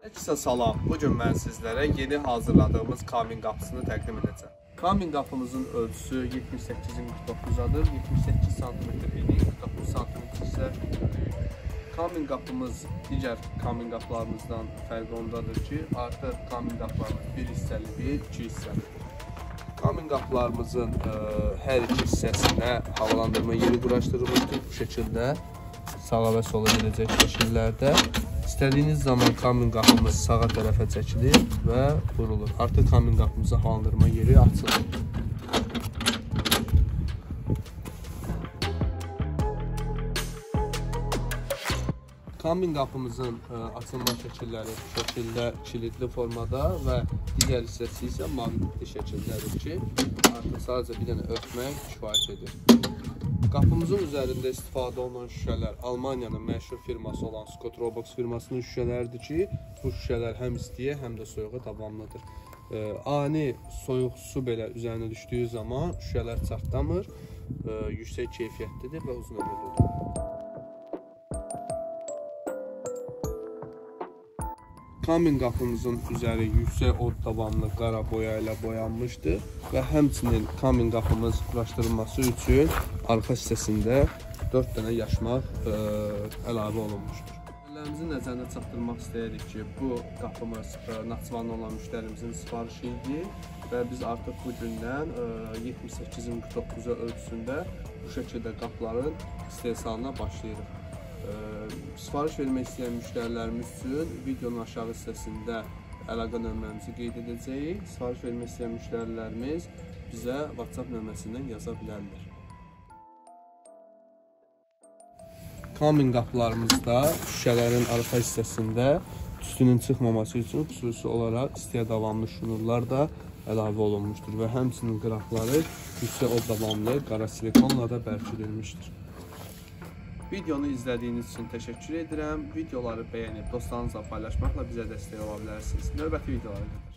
Herkese salam. Bugün mən sizlərə yeni hazırladığımız kamin qapısını təqdim edəcəm. Kamin qapımızın ölçüsü 78x9-adır. 78 cm eni, 49 cm isə kamin qapımız digər kamin qapılarımızdan fərqi ondadır ki, artıq kamin qapılarımız bir hissəlidir, iki hissəlidir. Kamin qapılarımızın hər iki hissəsinə havalandırma yeri quraşdırılmışdır. Bu şəkildə sağa və sola gedəcək şəkillərdə. İstədiyiniz zaman kamin qapımız sağa tərəfə çəkilir və vurulur. Artıq kamin qapımıza havalandırma yeri açılır. Kamin qapımızın açılma şəkilləri bu şəkildə kilitli formada və digər hissəsi isə maqnitli şəkildədir ki, artıq sadəcə bir dənə örtmək kifayət edir. Qapımızın üzərində istifadə olunan şüşələr Almaniyanın məşhur firması olan Scott Robox firmasının şüşələridir ki, bu şüşələr həm istiyə, həm də soyuğa davamlıdır. Ani soyuq su belə üzərinə düşdüyü zaman şüşələr çartlamır, yüksək keyfiyyətlidir və uzun ömürlüdür. Kamin qapımızın üzəri yüksək od davamlı qara boya ilə boyanmışdır və həmçinin kamin qapımız quraşdırılması üçün arxa hissəsində 4 dənə yaşmaq əlavə olunmuşdur. Müştərilərimizin nəzərinə çatdırmaq istəyirik ki, bu qapımız Naxçıvanlı olan müştərimizin sifarişi idi və biz artıq bugündən 78x9 ölçüsündə bu şəkildə qapıların istehsalına başlayırıq. Sifariş vermək istəyən müştərilərimiz üçün videonun aşağı hissəsində əlaqə nömrəmizi qeyd edəcəyik. Sifariş vermək istəyən müştərilərimiz bizə WhatsApp nömrəsindən yaza bilərlər. Kamin qapılarımızda şüşələrin arxa hissəsində tüstünün çıxmaması üçün xüsusi olaraq istiyə davamlı şnurlar da əlavə olunmuşdur və həmçinin qıraqları yüksək od davamlı qara silikonla da bərkidilmişdir. Videonu izlədiyiniz üçün təşəkkür edirəm. Videoları bəyənib dostlarınızla paylaşmaqla bizə dəstək ola bilərsiniz. Növbəti videolarda.